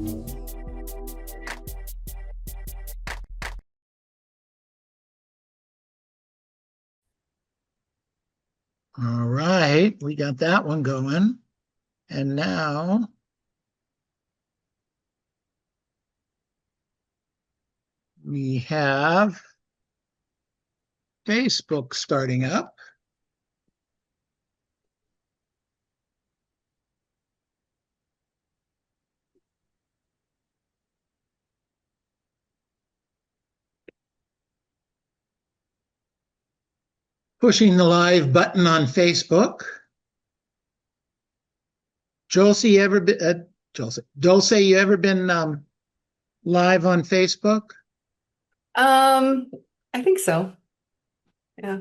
All right, we got that one going. And now we have Facebook starting up. Pushing the live button on Facebook. Dolce, you ever been, Dolce, you ever been live on Facebook? I think so. Yeah,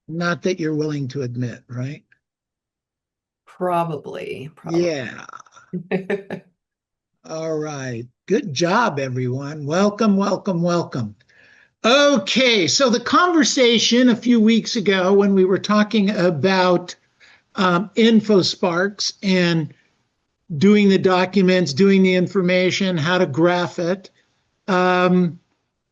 Not that you're willing to admit, right? probably. Yeah. All right. Good job, everyone. Welcome, welcome, welcome. Okay, so the conversation a few weeks ago when we were talking about InfoSparks and doing the documents, doing the information, how to graph it,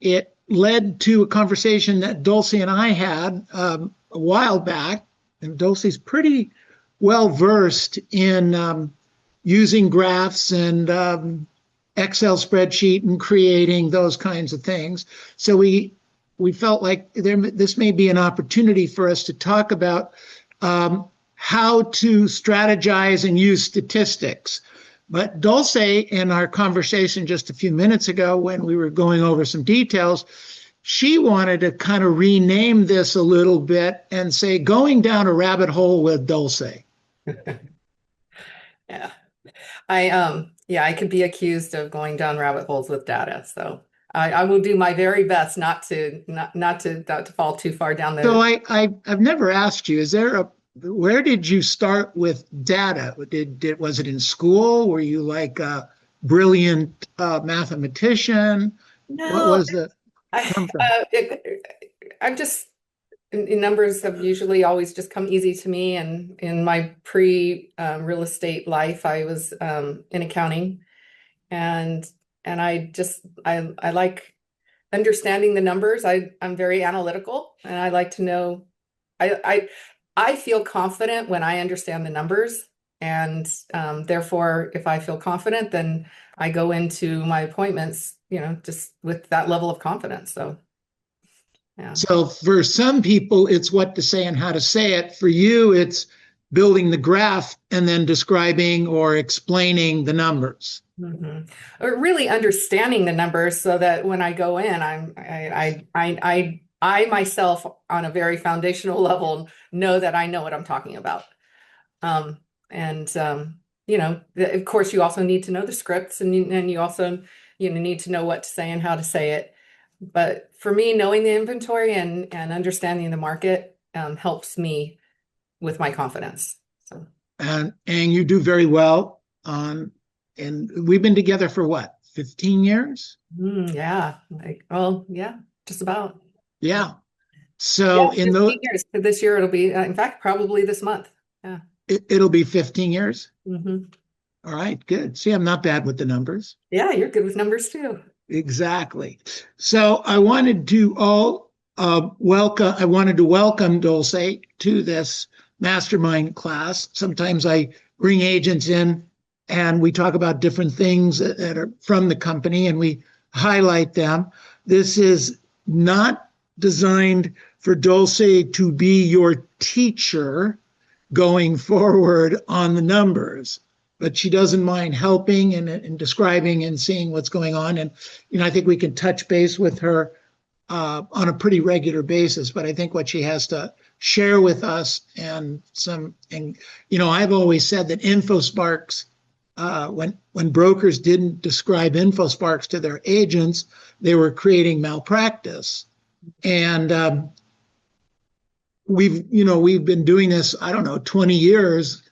it led to a conversation that Dolce and I had a while back. And Dolce's pretty well versed in using graphs and Excel spreadsheet and creating those kinds of things. So we felt like this may be an opportunity for us to talk about how to strategize and use statistics. But Dulce, in our conversation just a few minutes ago when we were going over some details, she wanted to kind of rename this a little bit and say going down a rabbit hole with Dulce. Yeah. I could be accused of going down rabbit holes with data. So I will do my very best not to fall too far down there. So I've never asked you, where did you start with data? Was it in school? Were you like a brilliant mathematician? No, What was the come from? I'm just numbers have usually always just come easy to me. And in my pre real estate life, I was in accounting, and I like understanding the numbers. I'm very analytical, and I like to know. I feel confident when I understand the numbers, and therefore, if I feel confident, then I go into my appointments, just with that level of confidence. So, yeah. So for some people, it's what to say and how to say it. For you, it's building the graph and then describing or explaining the numbers. Mm-hmm. Or really understanding the numbers so that when I go in, I myself on a very foundational level know that I know what I'm talking about. And of course, you also need to know the scripts, and you also need to know what to say and how to say it. But for me, knowing the inventory and understanding the market helps me with my confidence. So. And you do very well. And we've been together for what, 15 years? Yeah. Yeah, just about. Yeah. So yeah, in 15 years. This year it'll be, in fact, probably this month. Yeah. It'll be 15 years. Mm-hmm. All right, good. See, I'm not bad with the numbers. Yeah, you're good with numbers too. Exactly. So I wanted to welcome Dulce to this MasterMind class. Sometimes I bring agents in and we talk about different things that are from the company and we highlight them. This is not designed for Dulce to be your teacher going forward on the numbers, but she doesn't mind helping and describing and seeing what's going on. And, I think we can touch base with her on a pretty regular basis, but I think what she has to share with us I've always said that InfoSparks, when brokers didn't describe InfoSparks to their agents, they were creating malpractice. And we've been doing this, 20 years,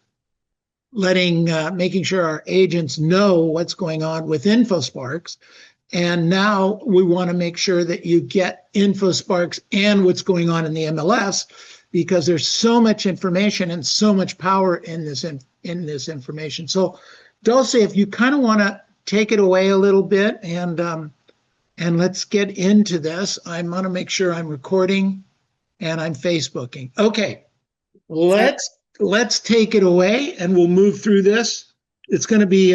making sure our agents know what's going on with InfoSparks. And now we want to make sure that you get InfoSparks and what's going on in the MLS, because there's so much information and so much power in this information. So Dulce, if you kind of want to take it away a little bit and let's get into this. I want to make sure I'm recording and I'm Facebooking. Okay, let's take it away and we'll move through this. It's going to be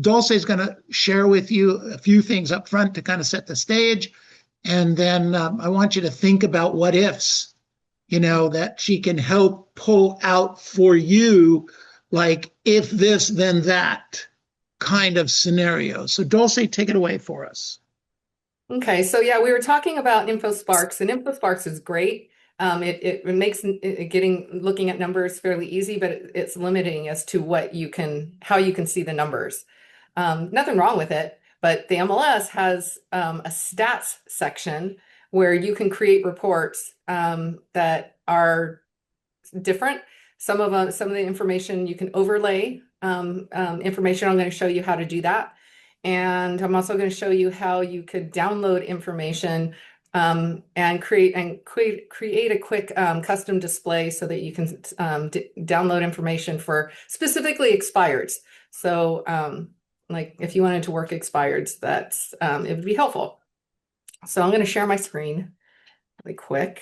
Dulce is going to share with you a few things up front to kind of set the stage, and then I want you to think about what ifs, that she can help pull out for you, like if this then that kind of scenario. So Dulce, take it away for us. Okay, so yeah, we were talking about InfoSparks, and InfoSparks is great. It makes looking at numbers fairly easy, but it's limiting as to how you can see the numbers. Nothing wrong with it, but the MLS has a stats section where you can create reports that are different. Some of the information you can overlay information. I'm going to show you how to do that. And I'm also going to show you how you could download information and create a quick custom display so that you can download information for specifically expireds. So like if you wanted to work expireds, it would be helpful. So I'm going to share my screen really quick.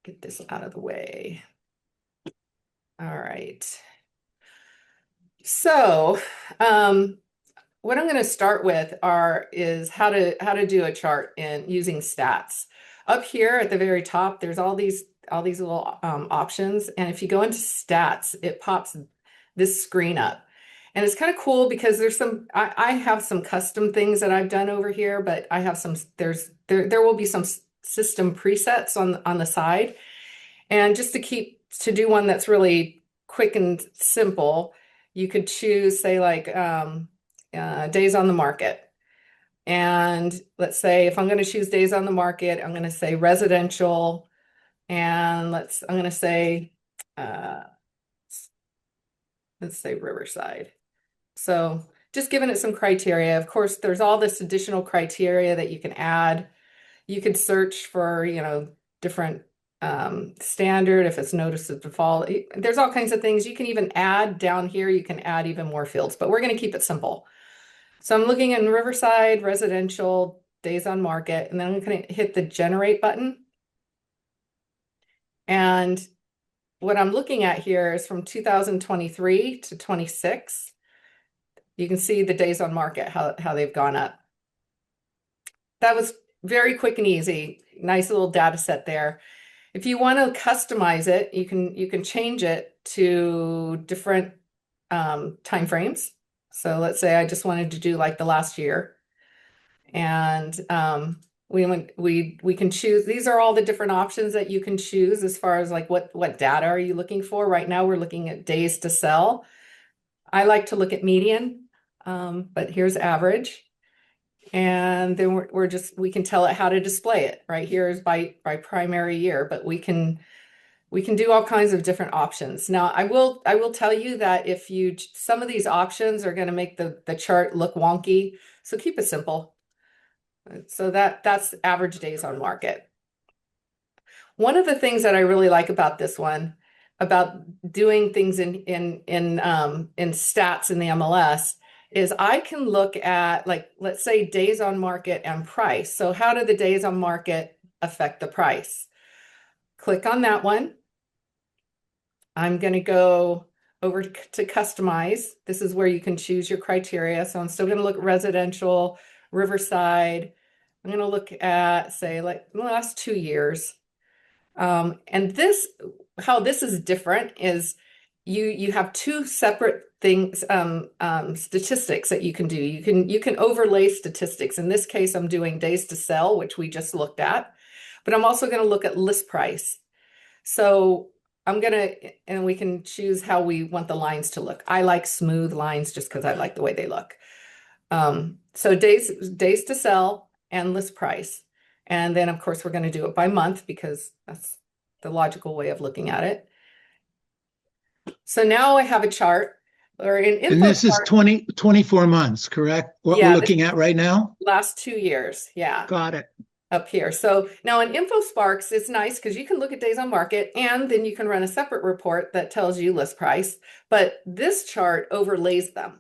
Get this out of the way. All right. So what I'm going to start with is how to do a chart using stats. Up here at the very top, there's all these little options, and if you go into stats, it pops this screen up. And it's kind of cool because I have some custom things that I've done over here, but I have there will be some system presets on the side. And just to do one that's really quick and simple, you could choose, say, like days on the market. And let's say if I'm going to choose days on the market, I'm going to say residential, and I'm going to say let's say Riverside. So just giving it some criteria. Of course, there's all this additional criteria that you can add. You could search for, different standard, if it's notice of default. There's all kinds of things. You can even add down here. You can add even more fields, but we're going to keep it simple. So I'm looking in Riverside, residential, days on market, and then I'm going to hit the generate button. And what I'm looking at here is from 2023 to 26. You can see the days on market, how they've gone up. That was very quick and easy. Nice little data set there. If you want to customize it, you can change it to different time frames. So let's say I just wanted to do like the last year, and we can choose. These are all the different options that you can choose as far as like what data are you looking for. Right now we're looking at days to sell. I like to look at median, but here's average. And then we can tell it how to display it. Right here is by primary year, but we can do all kinds of different options. Now, I will tell you that some of these options are going to make the chart look wonky. So keep it simple. So that's average days on market. One of the things that I really like about this one, about doing things in stats in the MLS, is I can look at, like, let's say days on market and price. So how do the days on market affect the price? Click on that one. I'm going to go over to customize. This is where you can choose your criteria. So I'm still going to look at residential, Riverside. I'm going to look at, say, like the last 2 years. And how this is different is you have two separate things, statistics that you can do. You can overlay statistics. In this case, I'm doing days to sell, which we just looked at, but I'm also going to look at list price. So and we can choose how we want the lines to look. I like smooth lines just because I like the way they look. So days to sell and list price. And then of course we're going to do it by month because that's the logical way of looking at it. So now I have a chart, or an info And this is chart. 24 months, correct? What we're looking at right now? Last 2 years, yeah. Got it. up here. So now in InfoSparks, it's nice because you can look at days on market and then you can run a separate report that tells you list price, but this chart overlays them.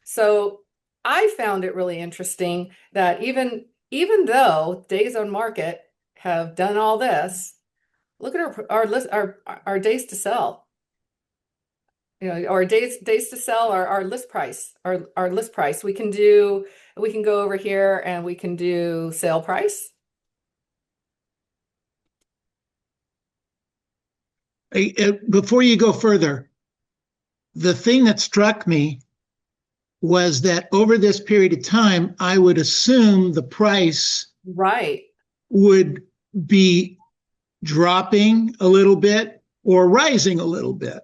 So I found it really interesting that even though days on market have done all this, look at our list, our days to sell. You know, our days to sell, our list price, our list price. We can go over here and we can do sale price. Before you go further, the thing that struck me was that over this period of time, I would assume the price Right. would be dropping a little bit or rising a little bit.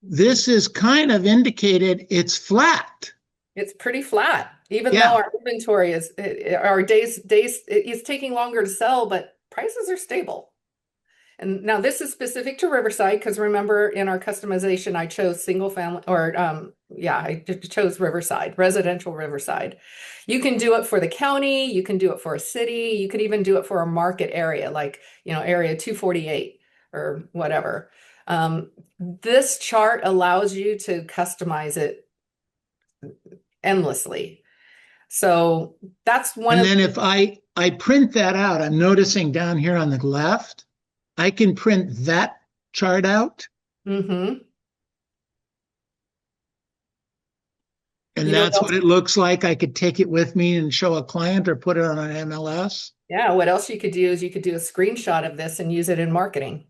This is kind of indicated it's flat. It's pretty flat, even Yeah. though our inventory is, our days, it's taking longer to sell, but prices are stable. And now this is specific to Riverside because remember in our customization, I chose single family or I chose Riverside, residential Riverside. You can do it for the county, you can do it for a city, you could even do it for a market area like, area 248 or whatever. This chart allows you to customize it endlessly. So that's one And of then if I print that out, I'm noticing down here on the left, I can print that chart out. Mm-hmm. And that's what it looks like. I could take it with me and show a client or put it on an MLS. Yeah, what else you could do is you could do a screenshot of this and use it in marketing.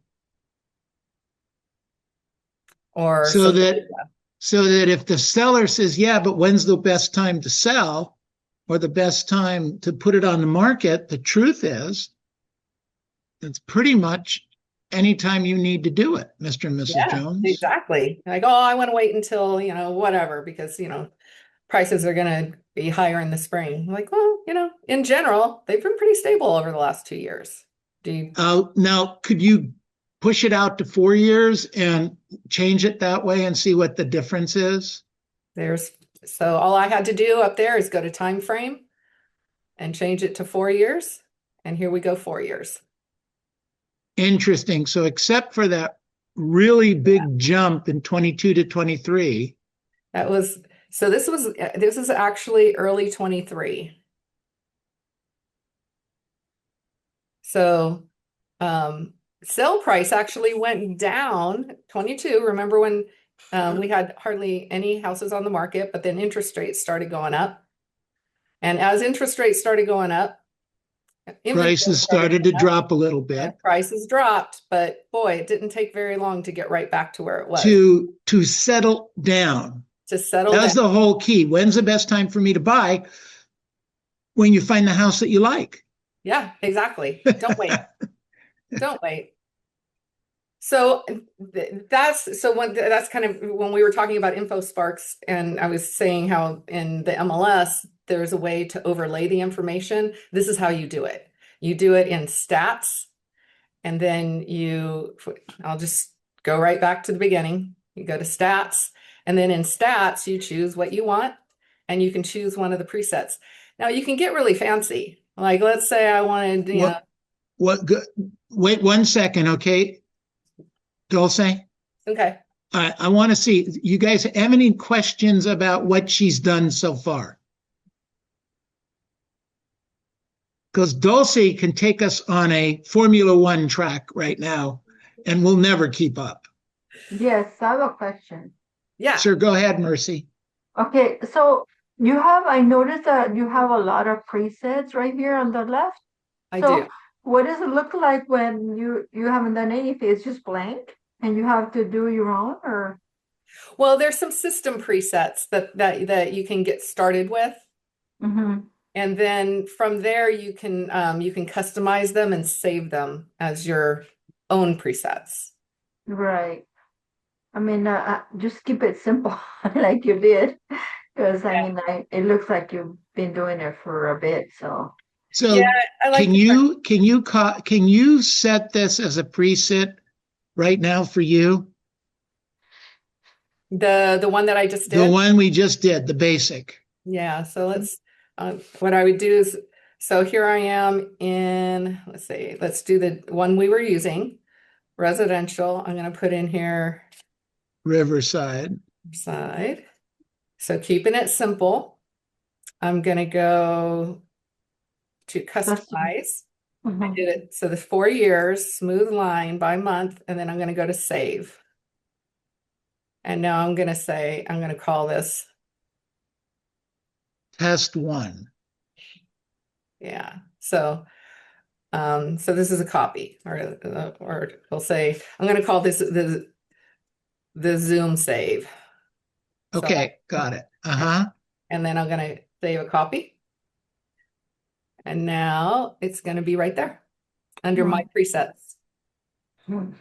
Or so that if the seller says, yeah, but when's the best time to sell or the best time to put it on the market, the truth is it's pretty much anytime you need to do it, Mr. and Mrs. Jones. Exactly. Like, oh, I want to wait until, whatever, because, prices are going to be higher in the spring. Like, well, in general, they've been pretty stable over the last 2 years. Now, could you push it out to 4 years and change it that way and see what the difference is? So all I had to do up there is go to time frame and change it to 4 years. And here we go, 4 years. Interesting. So except for that really big jump in 22 to 23. This is actually early 23. So sale price actually went down 22. Remember when we had hardly any houses on the market, but then interest rates started going up. And as interest rates started going up, prices started to drop a little bit. Prices dropped, but boy, it didn't take very long to get right back to where it was. To settle down. That's the whole key. When's the best time for me to buy? When you find the house that you like. Yeah, exactly. Don't wait. Don't wait. So that's kind of when we were talking about InfoSparks, and I was saying how in the MLS there's a way to overlay the information. This is how you do it. You do it in stats, and then I'll just go right back to the beginning. You go to stats, and then in stats you choose what you want, and you can choose one of the presets. Now you can get really fancy. Like let's say I wanted, wait 1 second, okay? Dolce? Okay. I want to see, you guys have any questions about what she's done so far? Because Dolce can take us on a Formula One track right now, and we'll never keep up. Yes, I have a question. Yeah. Sure, go ahead, Mercy. Okay, so I noticed that you have a lot of presets right here on the left. I do. What does it look like when you haven't done anything? It's just blank and you have to do your own, or? Well, there's some system presets that you can get started with. Mm-hmm. And then from there you can customize them and save them as your own presets. Right. I mean, just keep it simple like you did, because it looks like you've been doing it for a bit. So yeah, I like can you set this as a preset right now for you? The one that I just did? The one we just did, the basic. Yeah. So let's, what I would do is, So here I am in, let's see, let's do the one we were using, residential. I'm going to put in here Riverside. side. So keeping it simple, I'm going to go to customize. I Mhm. did it. So the 4 years, smooth line by month, and then I'm going to go to save. And now I'm going to say, I'm going to call this, Test 1. yeah. So this is a copy, or we'll say, I'm going to call this the Zoom save. So, Okay, got it. Uh-huh. and then I'm going to save a copy. And now it's going to be right there under my presets. Mhm.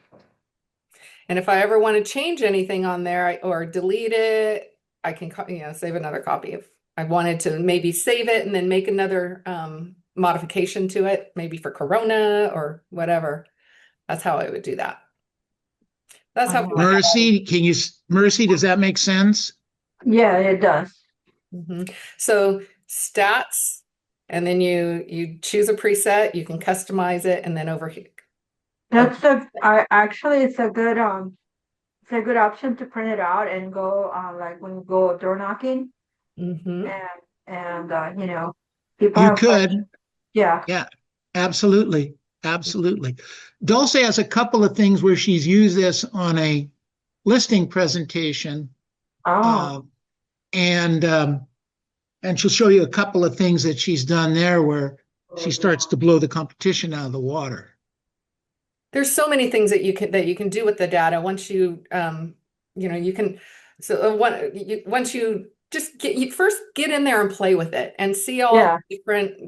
And if I ever want to change anything on there or delete it, I can, save another copy. If I wanted to maybe save it and then make another modification to it, maybe for Corona or whatever. That's how I would do that. That's how we would have. Mercy, does that make sense? Yeah, it does. So stats, and then you choose a preset, you can customize it, and then over here. That's actually it's a good option to print it out and go like when you go door knocking Mhm. and you know people You have could. yeah. Yeah, absolutely. Absolutely. Dulce has a couple of things where she's used this on a listing presentation. Oh, And she'll show you a couple of things that she's done there where she starts to blow the competition out of the water. There's so many things that you can do with the data once you you can once you just first get in there and play with it and see yeah.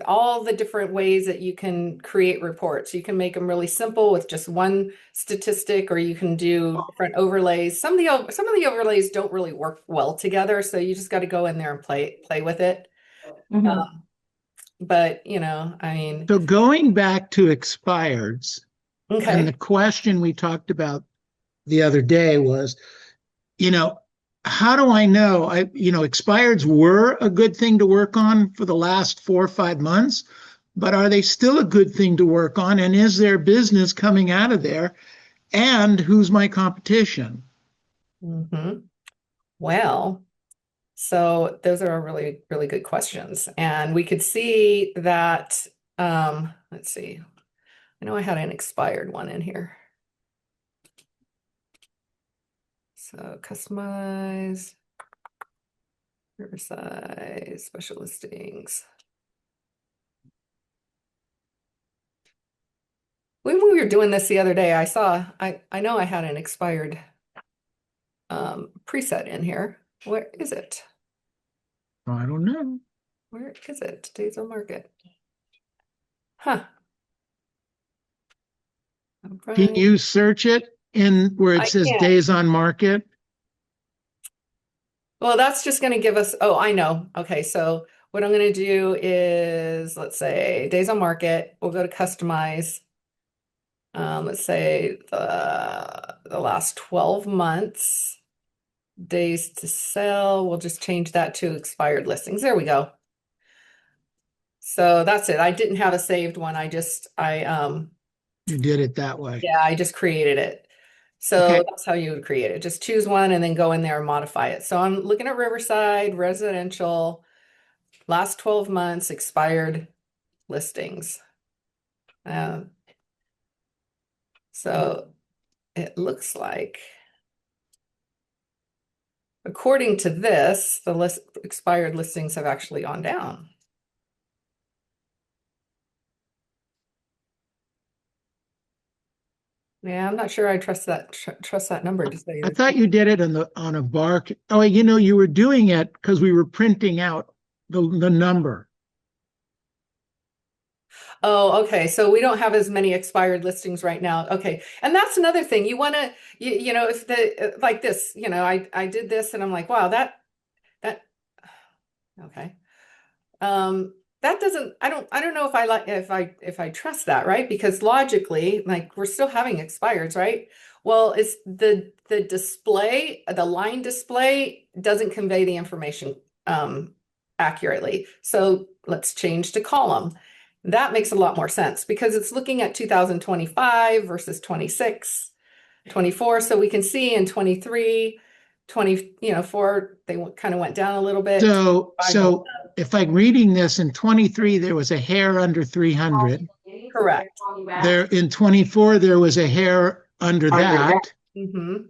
all the different ways that you can create reports. You can make them really simple with just one statistic, or you can do different overlays. Some of the overlays don't really work well together, so you just got to go in there and play with it. Mhm. But I mean, So going back to expireds, and the okay. question we talked about the other day was, how do I know? Expireds were a good thing to work on for the last 4 or 5 months, but are they still a good thing to work on? And is there business coming out of there? And who's my competition? Well, so those are really, really good questions. And we could see that, let's see, I know I had an expired one in here. So customize, Riverside, special listings. When we were doing this the other day, I know I had an expired preset in here. Where is it? I don't know. Where is it? Days on market. Huh. Can you search it in where it I says can't. days on market? Well, that's just going to give us, oh, I know. Okay, so what I'm going to do is, let's say days on market. We'll go to customize. Let's say the last 12 months, days to sell. We'll just change that to expired listings. There we go. So that's it. I didn't have a saved one. You did it that way. Yeah, I just created it. So Okay. that's how you would create it. Just choose one and then go in there and modify it. So I'm looking at Riverside, residential, last 12 months, expired listings. So it looks like, according to this, the expired listings have actually gone down. Yeah, I'm not sure I trust that number to say I the thought truth. you did it on a bar. Oh, you were doing it because we were printing out the number. Oh, okay. So we don't have as many expired listings right now. Okay. And that's another thing. You want to, if like this, I did this and I'm like, wow, that, okay. That doesn't, I don't know if I trust that, right? Because logically, like we're still having expireds, right? Well, it's the display, the line display doesn't convey the information accurately. So let's change to column. That makes a lot more sense because it's looking at 2025 versus 26, 24. So we can see in 23, 4, they kind of went down a little bit. So if I'm reading this, in 23, there was a hair under 300. Correct. There in 24, there was a hair under that,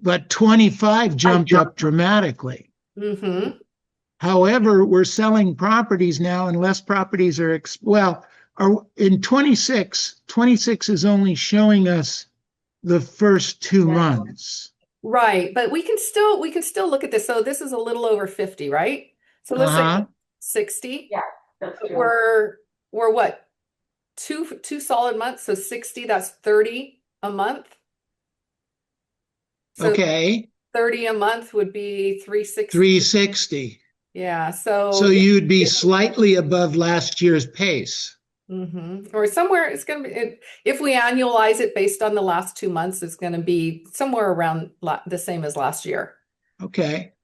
but 25 jumped up dramatically. However, we're selling properties now, and less properties are in 26. 26 is only showing us the first 2 months. Right, but we can still look at this. So this is a little over 50, right? So let's say 60. Yeah, that's true. We're what? Two solid months, so 60, that's 30 a month. So okay. 30 a month would be 360. 360. Yeah, so you'd be slightly above last year's pace. Or somewhere it's going to be, if we annualize it based on the last 2 months, it's going to be somewhere around the same as last year. Okay.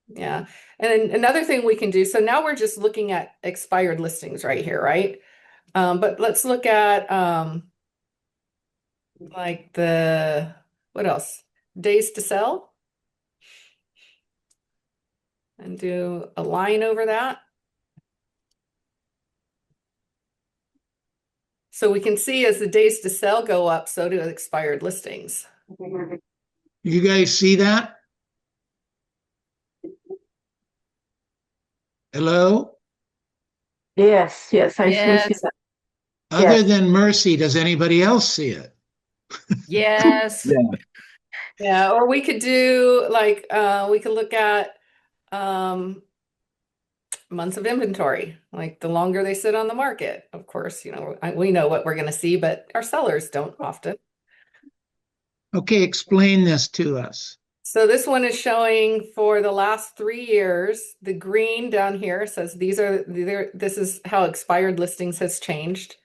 Yeah. And another thing we can do, so now we're just looking at expired listings right here, right? But let's look at like what else? Days to sell. And do a line over that. So we can see as the days to sell go up, so do expired listings. You guys see that? Hello? Yes, I see that. Other than Mercy, does anybody else see it? Yes. Yeah, or we could do like we could look at months of inventory, like the longer they sit on the market. Of course, we know what we're going to see, but our sellers don't often. Okay, explain this to us. So this one is showing for the last 3 years. The green down here says this is how expired listings has changed,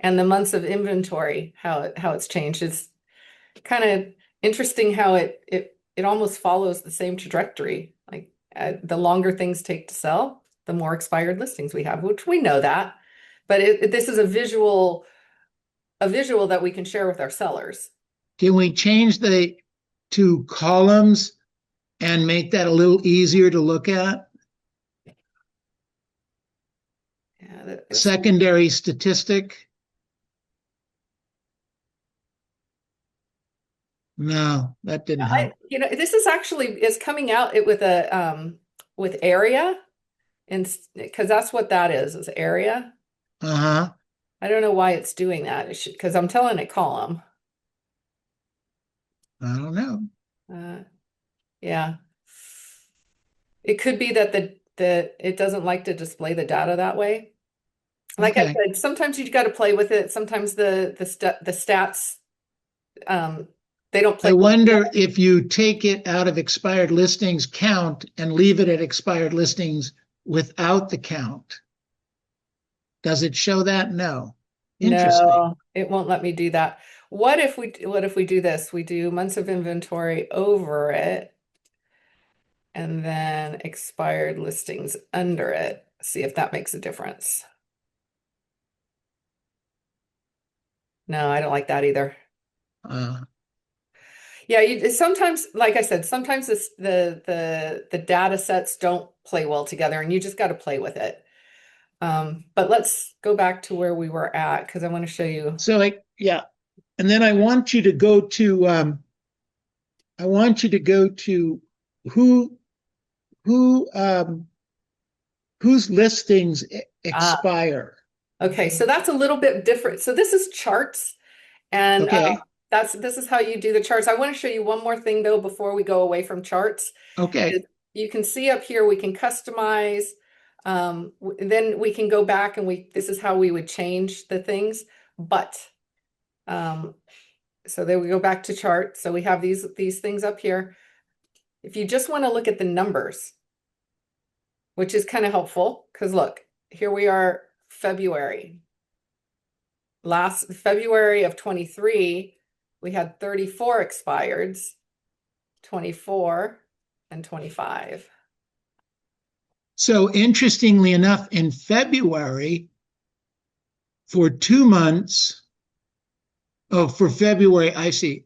and the months of inventory how it's changed. It's kind of interesting how it almost follows the same trajectory. Like the longer things take to sell, the more expired listings we have, which we know that, but this is a visual that we can share with our sellers. Can we change the 2 columns and make that a little easier to look at? Yeah, secondary statistic. No, that didn't help. This is actually coming out with a with area, and because that's what that is area. I don't know why it's doing that. Because I'm telling it column. I don't know. Yeah, it could be that it doesn't like to display the data that way. Like I said, sometimes you got to play with it. Sometimes the stats they don't play. I wonder if you take it out of expired listings count and leave it at expired listings without the count. Does it show that? No. Interesting. No, it won't let me do that. What if we do this? We do months of inventory over it, and then expired listings under it. See if that makes a difference. No, I don't like that either. Yeah, sometimes, like I said, sometimes the data sets don't play well together, and you just got to play with it. But let's go back to where we were at, because I want to show you. So and then I want you to go to whose listings expire. Okay, so that's a little bit different. So this is charts, and this is how you do the charts. I want to show you one more thing though before we go away from charts. Okay. You can see up here we can customize. Then we can go back and this is how we would change the things. But so there we go back to chart. So we have these things up here. If you just want to look at the numbers, which is kind of helpful, because look, here we are, February. Last February of 23, we had 34 expireds, 24 and 25. So interestingly enough, in February, for 2 months. Oh, for February, I see.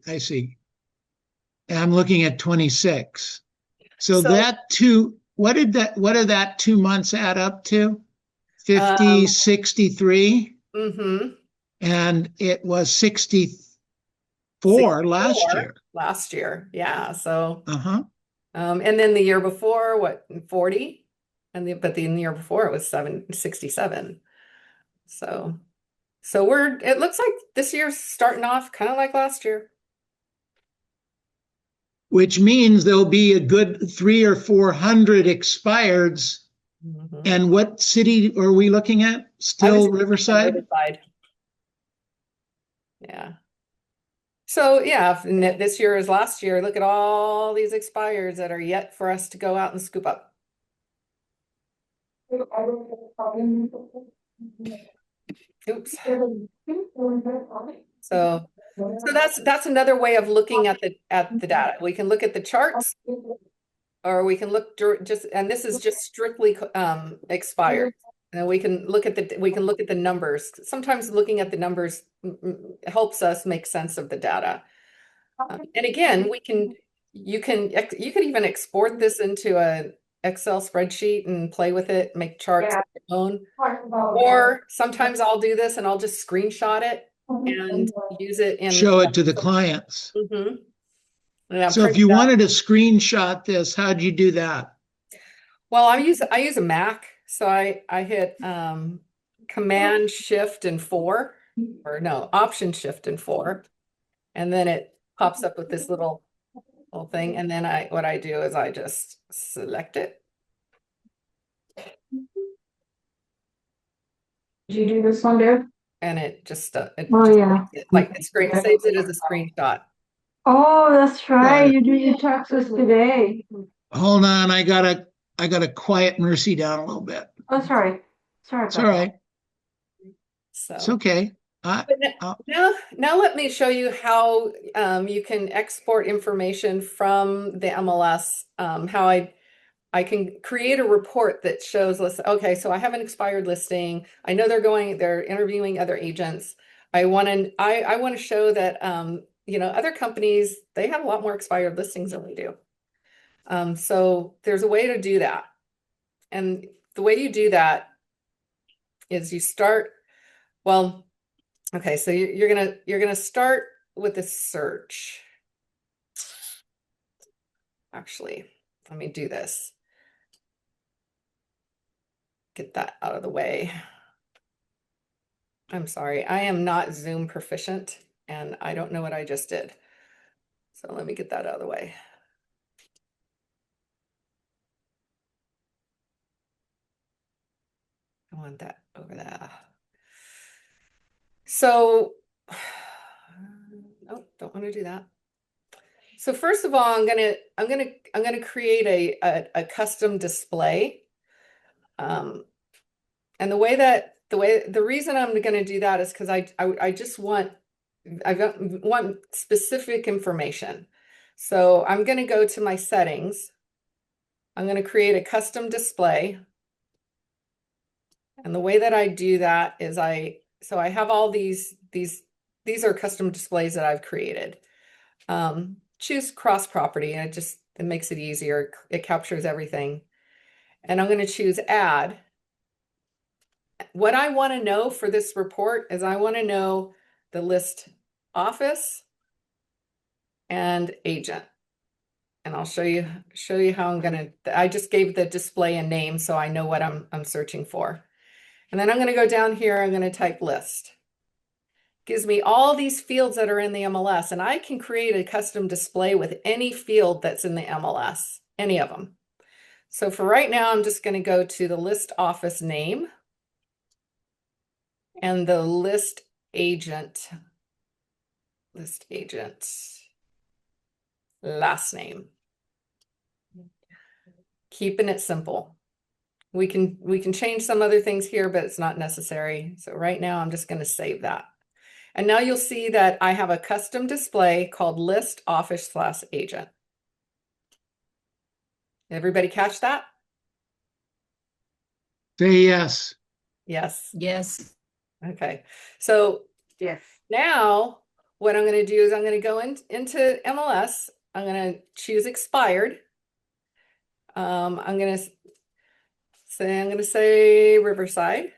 And I'm looking at 26. So what did that 2 months add up to? 50, 63, Mm-hmm. and it was 64 last year. Last year, yeah. So, Uh-huh. and then the year before, what, 40? But the year before it was 67. So it looks like this year's starting off kind of like last year. Which means there'll be a good 300 or 400 expireds. Mhm. And what city are we looking at? I Still was Riverside? Riverside. Yeah. So yeah, this year is last year. Look at all these expireds that are yet for us to go out and scoop up. Oops. So that's another way of looking at the data. We can look at the charts, or we can look just, and this is just strictly expired. And we can look at the numbers. Sometimes looking at the numbers helps us make sense of the data. And again, you could even export this into a Excel spreadsheet and play with it, make charts of your own. Or sometimes I'll do this and I'll just screenshot it and use it in. Show it to the clients. Mm-hmm. So if you wanted to screenshot this, how'd you do that? Well, I use a Mac, so I hit Command Shift and 4, or no, Option Shift and 4, and then it pops up with this little thing, and then what I do is I just select it. Did you do this one, Deb? And it just yeah. saves it as a screenshot. Oh, that's right. You do your taxes today. Hold on, I gotta quiet Mercy down a little bit. Oh, sorry. Sorry It's about all right. So It's okay. now let me show you how you can export information from the MLS. How I can create a report that shows, okay, so I have an expired listing. I know they're interviewing other agents. I want to show that other companies, they have a lot more expired listings than we do. So there's a way to do that. And the way you do that is you start, well, okay, so you're gonna start with a search. Actually, let me do this. Get that out of the way. I'm sorry, I am not Zoom proficient and I don't know what I just did. So let me get that out of the way. I want that over there. So, oh, don't want to do that. So first of all, I'm gonna create a custom display. And the reason I'm going to do that is because I just want specific information. So I'm going to go to my settings. I'm going to create a custom display. And the way that I do that is I have all these are custom displays that I've created. Choose cross property, and it makes it easier. It captures everything. And I'm going to choose add. What I want to know for this report is I want to know the list office and agent. And I'll show you how I just gave the display a name so I know what I'm searching for. And then I'm going to go down here, I'm going to type list. Gives me all these fields that are in the MLS, and I can create a custom display with any field that's in the MLS, any of them. So for right now, I'm just going to go to the list office name and the list agent last name. Keeping it simple. We can change some other things here, but it's not necessary. So right now I'm just going to save that. And now you'll see that I have a custom display called list office / agent. Everybody catch that? Say yes. Yes. Yes. Okay. So Yes. now what I'm going to do is I'm going to go into MLS. I'm going to choose expired. I'm going to say Riverside.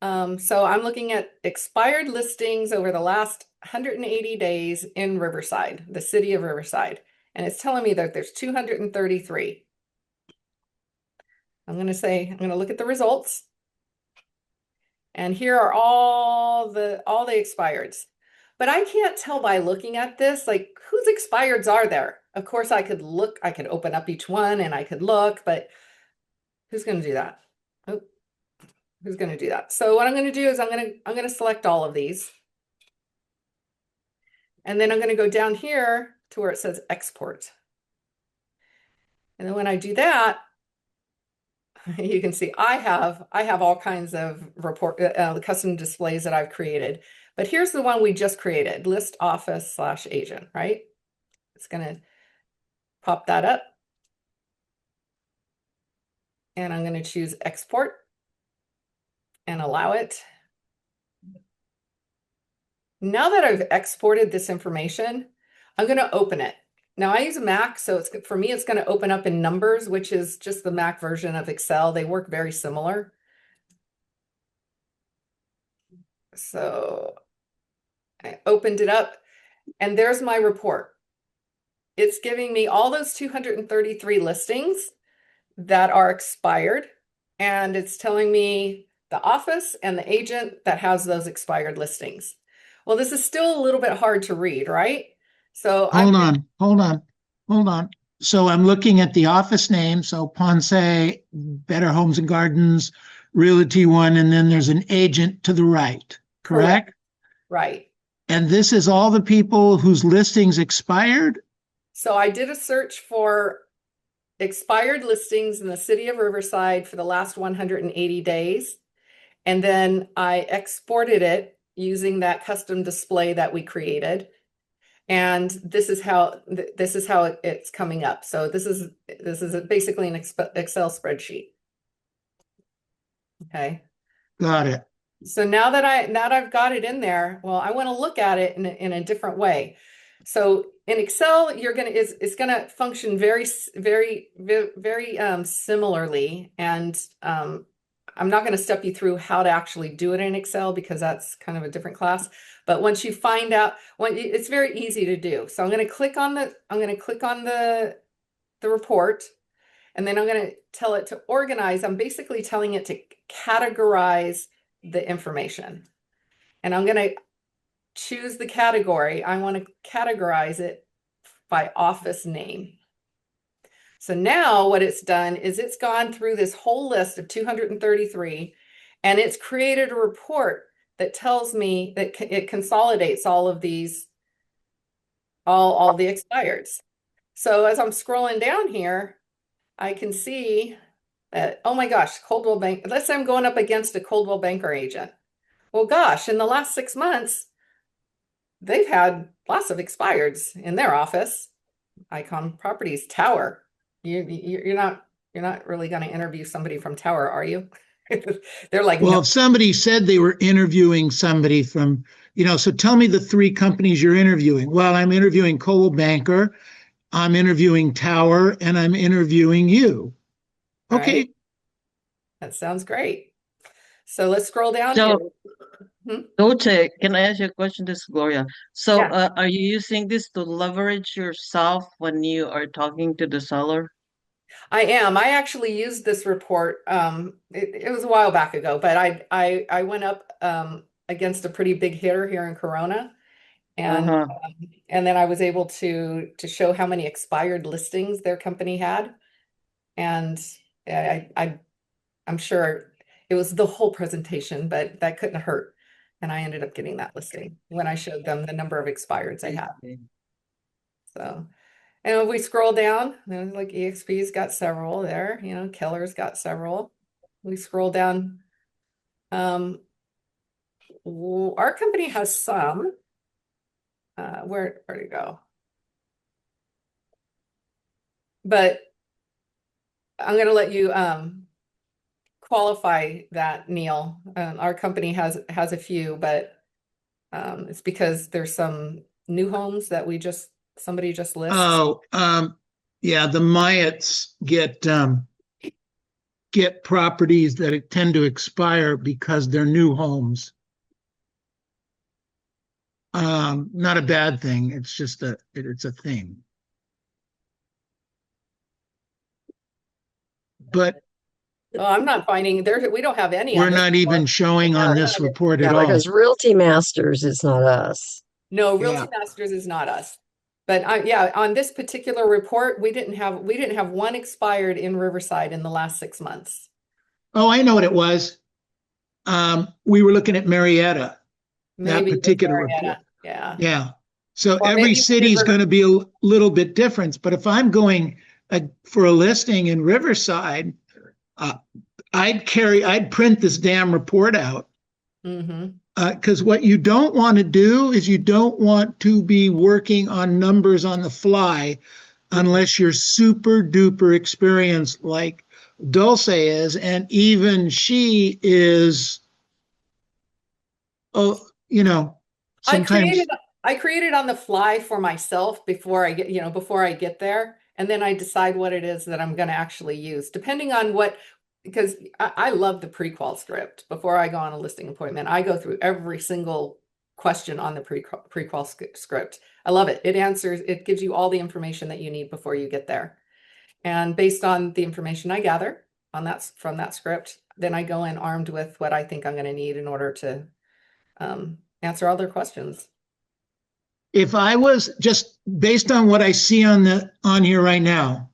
So I'm looking at expired listings over the last 180 days in Riverside, the city of Riverside. And it's telling me that there's 233. I'm going to look at the results. And here are all the expireds. But I can't tell by looking at this, like, whose expireds are there? Of course, I could open up each one and I could look, but who's going to do that? Oh, who's going to do that? So what I'm going to do is I'm going to select all of these. And then I'm going to go down here to where it says export. And then when I do that, you can see I have all kinds of custom displays that I've created. But here's the one we just created, list office / agent, right? It's going to pop that up. And I'm going to choose export and allow it. Now that I've exported this information, I'm going to open it. Now I use a Mac, so for me, it's going to open up in Numbers, which is just the Mac version of Excel. They work very similar. So I opened it up and there's my report. It's giving me all those 233 listings that are expired. And it's telling me the office and the agent that has those expired listings. Well, this is still a little bit hard to read, right? So Hold on. So I'm looking at the office name. So Ponce, Better Homes and Gardens, Realty One, and then there's an agent to the right, correct? Right. And this is all the people whose listings expired? So I did a search for expired listings in the city of Riverside for the last 180 days. And then I exported it using that custom display that we created. And this is how it's coming up. So this is basically an Excel spreadsheet. Okay. Got it. So now that I've got it in there, well, I want to look at it in a different way. So in Excel, it's gonna function very similarly, and I'm not going to step you through how to actually do it in Excel because that's kind of a different class. But once you find out, it's very easy to do. So I'm going to click on the report, and then I'm going to tell it to organize. I'm basically telling it to categorize the information. And I'm going to choose the category. I want to categorize it by office name. So now what it's done is it's gone through this whole list of 233, and it's created a report that tells me that it consolidates all of these, all the expireds. So as I'm scrolling down here, I can see that, oh my gosh, Coldwell Bank, let's say I'm going up against a Coldwell Banker agent. Well, gosh, in the last 6 months, they've had lots of expireds in their office. Icon Properties, Tower. You're not really going to interview somebody from Tower, are you? They're like, Well, no. if somebody said they were interviewing somebody from, so tell me the 3 companies you're interviewing. Well, I'm interviewing Coldwell Banker, I'm interviewing Tower, and I'm interviewing you. Okay. Right? That sounds great. So let's scroll down So, here. Dolce, can I ask you a question? This is Gloria. So, Yeah. are you using this to leverage yourself when you are talking to the seller? I am. I actually used this report. It was a while back ago, but I went up against a pretty big hitter here in Corona, and Uh-huh. and then I was able to show how many expired listings their company had, and I'm sure it was the whole presentation, but that couldn't hurt, and I ended up getting that listing when I showed them the number of expireds I had. So. And if we scroll down, like EXP's got several there, Keller's got several. We scroll down. Our company has some. Where'd it go? But I'm going to let you qualify that, Neil. Our company has a few, but it's because there's some new homes that somebody just lists. Oh, yeah, the Mayats get properties that tend to expire because they're new homes. Not a bad thing. It's just it's a thing. But Oh, I'm not finding there. We don't have any we're on this not even report. showing on this report at Yeah, all. because Realty Masters is not us. No, Yeah. Realty Masters is not us. But yeah, on this particular report, we didn't have one expired in Riverside in the last 6 months. Oh, I know what it was. We were looking at Marietta, Maybe it was particular Marietta. report. Yeah. Yeah. So Or every maybe city is River- going to be a little bit different. But if I'm going for a listing in Riverside, I'd print this damn report out. Mhm. Because what you don't want to do is you don't want to be working on numbers on the fly unless you're super duper experienced like Dulce is, and even she is, oh, sometimes. I created on the fly for myself before I get there, and then I decide what it is that I'm going to actually use, depending on because I love the pre-qual script. Before I go on a listing appointment, I go through every single question on the pre-qual script. I love it. It gives you all the information that you need before you get there. And based on the information I gather from that script, then I go in armed with what I think I'm going to need in order to answer all their questions. If I was just based on what I see on here right now,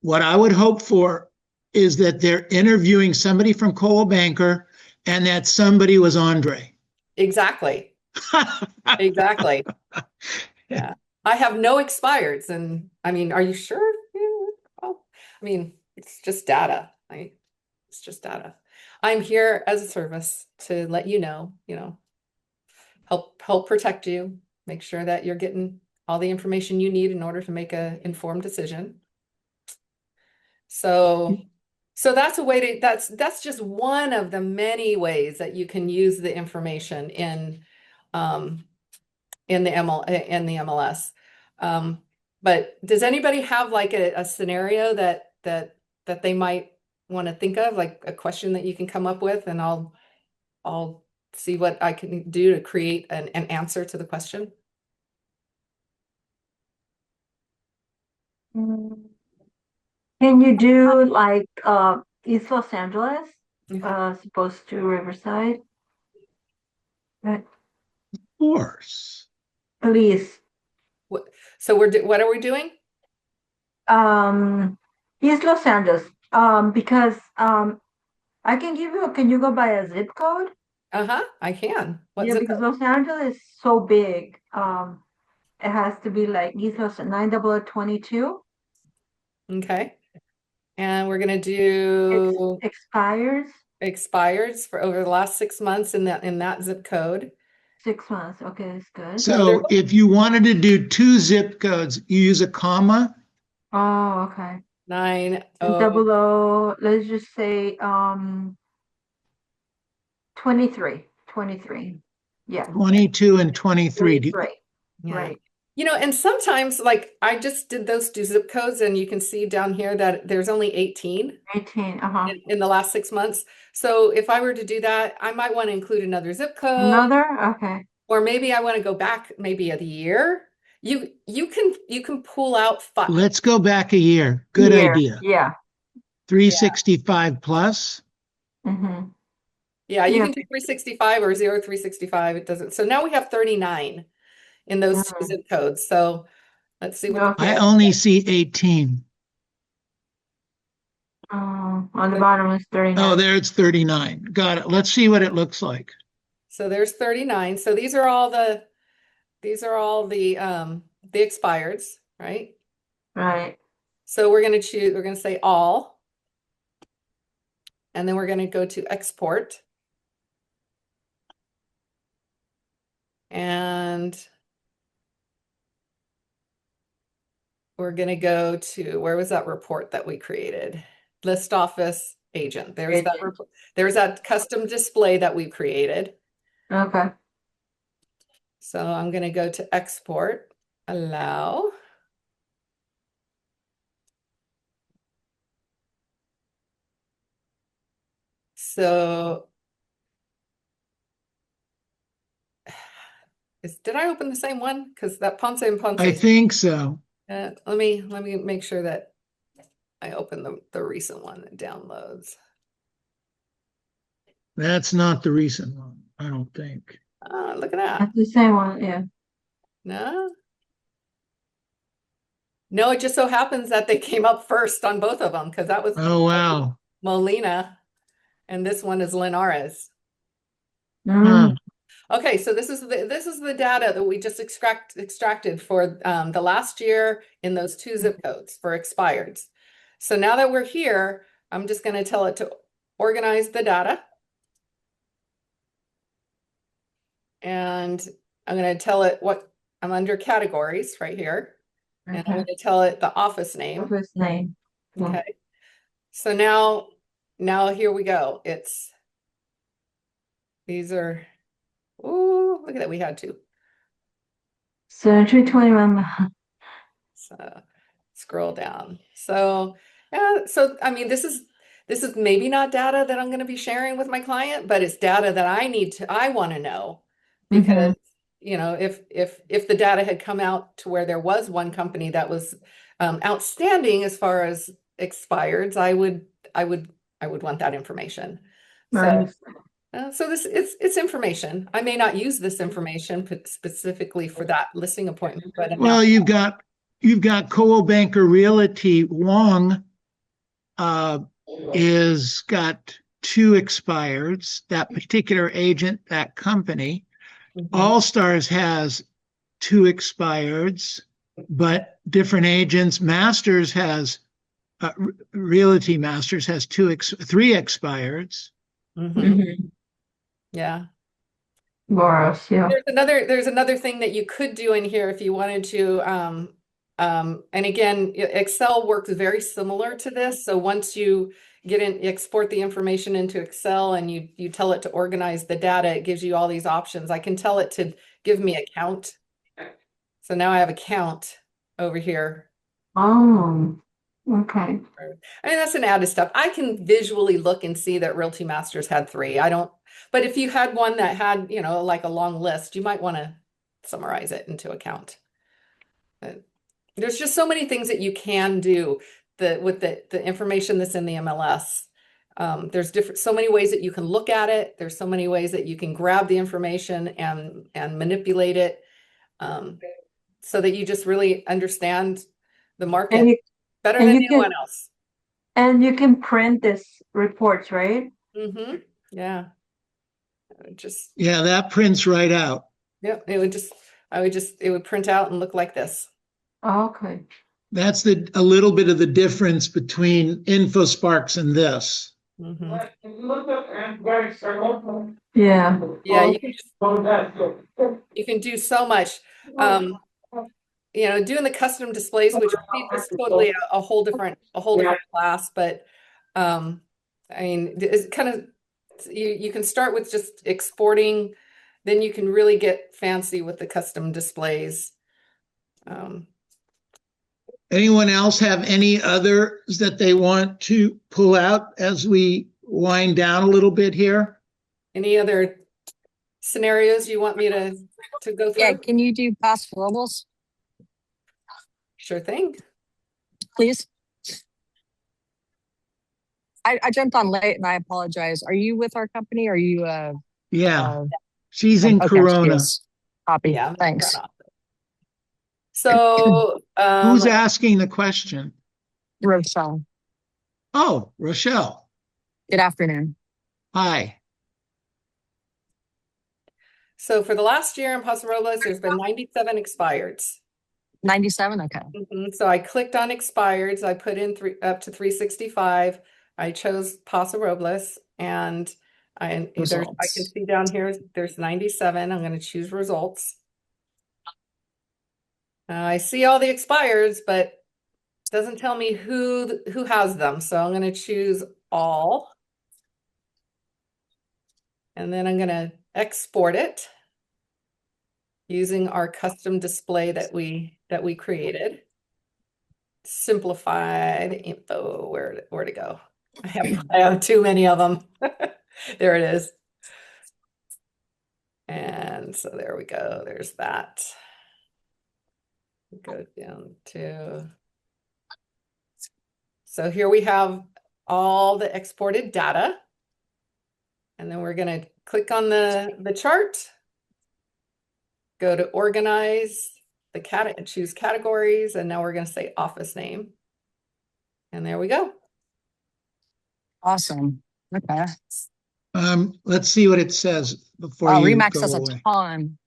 what I would hope for is that they're interviewing somebody from Coldwell Banker and that somebody was Andre. Exactly. Exactly. Yeah. I have no expireds. And I mean, are you sure? Yeah, well, I mean, it's just data. It's just data. I'm here as a service to let you know, help protect you, make sure that you're getting all the information you need in order to make an informed decision. So that's a way to that's just one of the many ways that you can use the information in the MLS. But does anybody have like a scenario that they might want to think of, like a question that you can come up with, and I'll see what I can do to create an answer to the question? Can you do like East Los Angeles, supposed to Riverside? Of course. Please. So what are we doing? East Los Angeles. Because I can can you go by a zip code? I can. What Yeah, zip because code? Los Angeles is so big. It has to be like East Los 90022. Okay. And we're gonna do Expires for over the last 6 months in that zip code. 6 months. Okay, that's good. So if you wanted to do two zip codes, you use a comma. Oh, okay. 90. Double O, let's just say 23. Yeah. 22 and 23. 23. Yeah. Right. And sometimes, like, I just did those two zip codes, and you can see down here that there's only 18 in the last 6 months. So if I were to do that, I might want to include another zip code. Another? Okay. Or maybe I want to go back maybe a year. You can pull out 5. Let's go back a year. Good idea. Yeah. 365 plus. Mm-hmm. Yeah, you Yeah. can do 365 or 0365. It doesn't. So now we have 39 in those two zip codes. So let's see what I only see 18. On the bottom is 39. Oh, there it's 39. Got it. Let's see what it looks like. So there's 39. So these are all the expireds, right? Right. So we're going to say all, and then we're going to go to export. And we're going to go to, where was that report that we created? List office agent. There's that custom display that we created. Okay. So I'm going to go to export, allow. So did I open the same one? Because that Ponce and Ponce. I think so. Let me make sure that I open the recent one that downloads. That's not the recent one, I don't think. Look at that. That's the same one, yeah. No. No, it just so happens that they came up first on both of them because that was Oh, wow. Molina, and this one is Linares. Huh. Okay, so this is the data that we just extracted for the last year in those 2 zip codes for expireds. So now that we're here, I'm just going to tell it to organize the data. And I'm going to tell it what I'm under categories right here. And I'm going to tell it the office name. Office name. Yeah. Okay. So now here we go. These are, ooh, look at that. We had 2. So 321. So scroll down. So yeah, so I mean, this is maybe not data that I'm going to be sharing with my client, but it's data that I want to know because you know, if the data had come out to where there was one company that was outstanding as far as expireds, I would want that information. Nice. So it's information. I may not use this information specifically for that listing appointment, but Well, you've got Coldwell Banker Realty. Wong is got 2 expireds, that particular agent, that company. All Stars has 2 expireds, but different agents. Masters has Realty Masters has 3 expireds. Yeah. Boros, yeah. There's another thing that you could do in here if you wanted to. And again, Excel works very similar to this. So once you export the information into Excel and you tell it to organize the data, it gives you all these options. I can tell it to give me a count. So now I have a count over here. Oh, okay. I mean, that's an added stuff. I can visually look and see that Realty Masters had 3. But if you had one that had, you know, like a long list, you might want to summarize it into a count. There's just so many things that you can do with the information that's in the MLS. There's so many ways that you can look at it. There's so many ways that you can grab the information and manipulate it so that you just really understand the market better than anyone else. And you can print this reports, right? Yeah. Yeah, that prints right out. Yep. It would print out and look like this. Okay. That's a little bit of the difference between InfoSparks and this. Yeah. Yeah, you can do so much. You know, doing the custom displays, which is totally a whole different class, but I mean, it's kind of you can start with just exporting, then you can really get fancy with the custom displays. Anyone else have any others that they want to pull out as we wind down a little bit here? Any other scenarios you want me to go through? Yeah, can you do past robles? Sure thing. Please. I jumped on late and I apologize. Are you with our company? Or are you Yeah, she's in okay, Corona. yes. Copy. Yeah, Thanks. So who's asking the question? Rochelle. Oh, Rochelle. Good afternoon. Hi. So for the last year in Paso Robles, there's been 97 expireds. 97, okay. So I clicked on expireds. I put in up to 365. I chose Paso Robles, and I can see down here there's 97. I'm going to choose results. I see all the expireds, but it doesn't tell me who has them. So I'm going to choose all. And then I'm going to export it using our custom display that we created. Simplify the info. Where to go? I have too many of them. There it is. And so there we go. There's that. Go down to. So here we have all the exported data. And then we're going to click on the chart. Go to organize choose categories, and now we're going to say office name. And there we go. Awesome. Okay. Let's see what it says before Wow, you Remax go has a away. ton.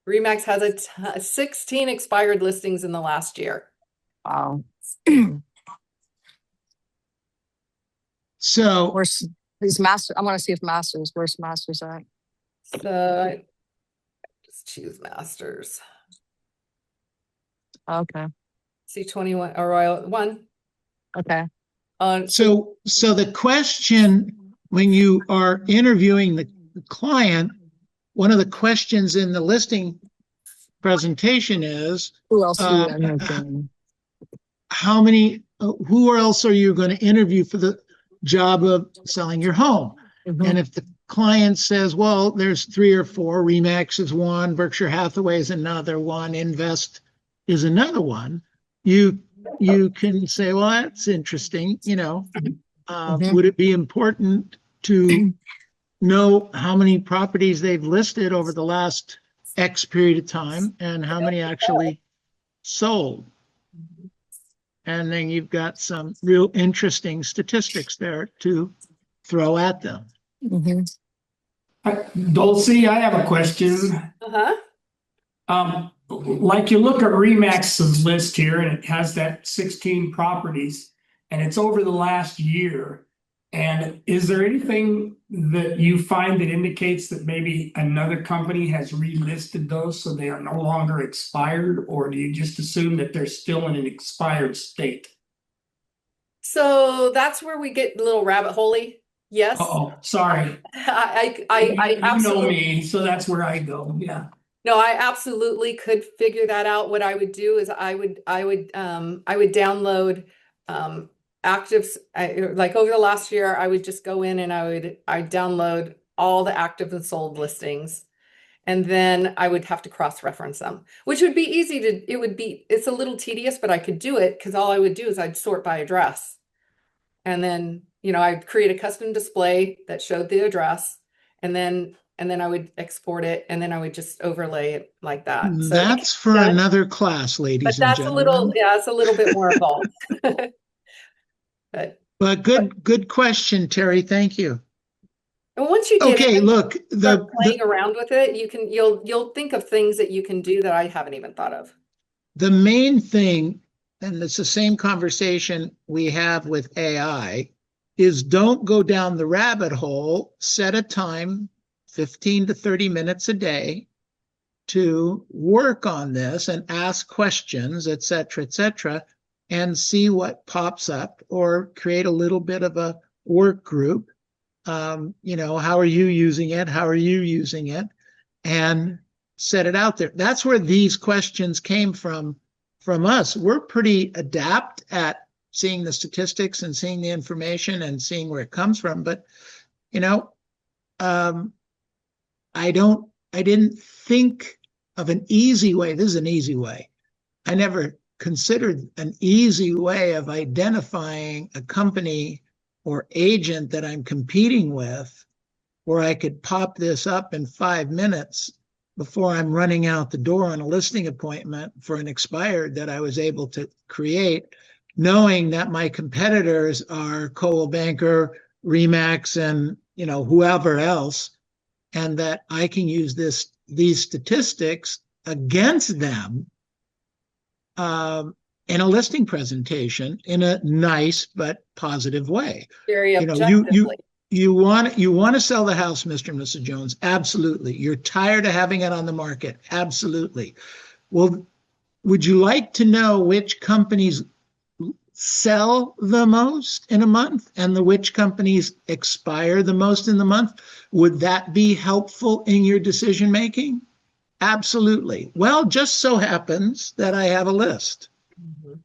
Remax has 16 expired listings in the last year. Wow. So Where's these master? I want to see if masters. Where's masters at? So just choose masters. Okay. C21 or Royal 1. Okay. So the question when you are interviewing the client, one of the questions in the listing presentation is, Who else do you interview? who else are you going to interview for the job of selling your home? And if the client says, well, there's 3 or 4, Remax is one, Berkshire Hathaway is another one, Invest is another one, you can say, well, that's interesting. Would it be important to know how many properties they've listed over the last X period of time and how many actually sold? And then you've got some real interesting statistics there to throw at them. Dolce, I have a question. Like you look at Remax's list here and it has that 16 properties and it's over the last year. And is there anything that you find that indicates that maybe another company has relisted those so they are no longer expired, or do you just assume that they're still in an expired state? So that's where we get a little rabbit hole-y. Yes. Oh, sorry. I You absolutely know me, so that's where I go. Yeah. No, I absolutely could figure that out. What I would do is I would download actives. Like over the last year, I would just go in and I'd download all the active and sold listings, and then I would have to cross-reference them, which would be easy it's a little tedious, but I could do it because all I would do is I'd sort by address, and then I'd create a custom display that showed the address, and then I would export it, and then I would just overlay it like that. So that's for another class, ladies but and that's gentlemen. it's a little bit more involved. But good question, Terry. Thank you. And once you get Okay, in, look, start playing around with it, you'll think of things that you can do that I haven't even thought of. the main thing, and it's the same conversation we have with AI, is don't go down the rabbit hole. Set a time, 15 to 30 minutes a day, to work on this and ask questions, et cetera, and see what pops up, or create a little bit of a work group. How are you using it? How are you using it? And set it out there. That's where these questions came from us. We're pretty adept at seeing the statistics and seeing the information and seeing where it comes from. But, I didn't think of an easy way. This is an easy way. I never considered an easy way of identifying a company or agent that I'm competing with, where I could pop this up in 5 minutes before I'm running out the door on a listing appointment for an expired that I was able to create, knowing that my competitors are Coldwell Banker, Remax, and whoever else, and that I can use these statistics against them in a listing presentation in a nice but positive way. Very objectively. You want to sell the house, Mr. and Mrs. Jones. Absolutely. You're tired of having it on the market. Absolutely. Well, would you like to know which companies sell the most in a month and which companies expire the most in the month, would that be helpful in your decision making? Absolutely. Well, just so happens that I have a list. Mhm.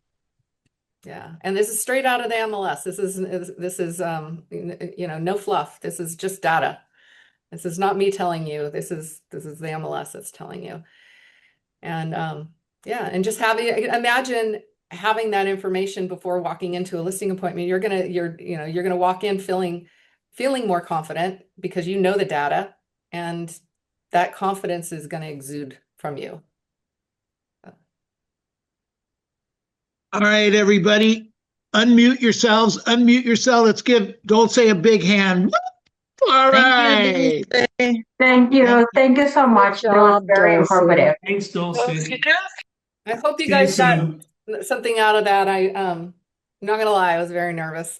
Yeah, and this is straight out of the MLS. This is no fluff. This is just data. This is not me telling you. This is the MLS that's telling you. And yeah, and just imagine having that information before walking into a listing appointment. You're gonna walk in feeling more confident because you know the data, and that confidence is going to exude from you. All right, everybody, unmute yourselves. Unmute yourself. Let's give Dolce a big hand. All right. Thank you. Thank you so much. That was job, very Dolce. informative. Thanks, Dolce. I hope you guys got something out of that. I'm not gonna lie, I was very nervous.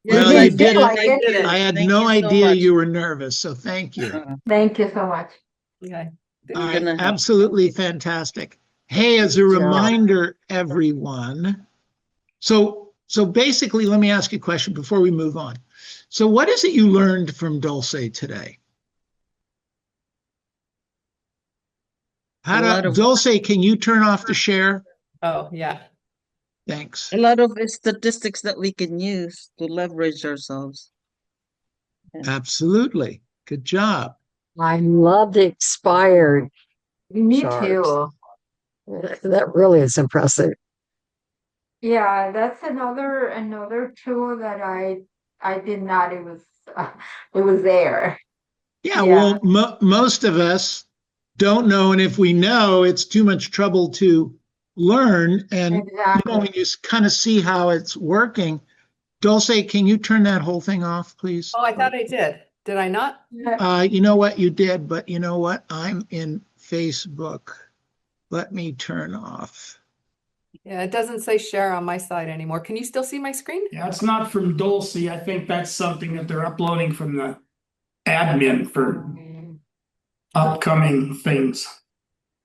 Well, you did like it. I had no idea you were nervous, so thank you. Thank you so much. Okay. All right, absolutely fantastic. Hey, as a reminder, everyone. So basically, let me ask you a question before we move on. So what is it you learned from Dolce today? Dolce, can you turn off the share? Oh, yeah. Thanks. A lot of statistics that we can use to leverage ourselves. Absolutely. Good job. I love the expired. Me Charts. too. That really is impressive. Yeah, that's another tool that I did not. It was there. Yeah, Yeah. well, most of us don't know, and if we know, it's too much trouble to learn. And Exactly. when you kind of see how it's working, Dulce, can you turn that whole thing off, please? Oh, I thought I did. Did I not? You know what? You did, but you know what? I'm in Facebook. Let me turn off. Yeah, it doesn't say share on my side anymore. Can you still see my screen? Yeah, it's not from Dolce. I think that's something that they're uploading from the admin for upcoming things.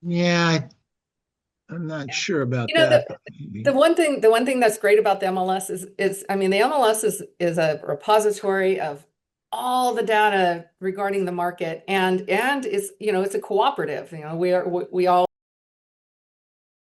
Yeah, I'm not sure about You know, that. the one thing that's great about the MLS is I mean, the MLS is a repository of all the data regarding the market, and it's it's a cooperative. We all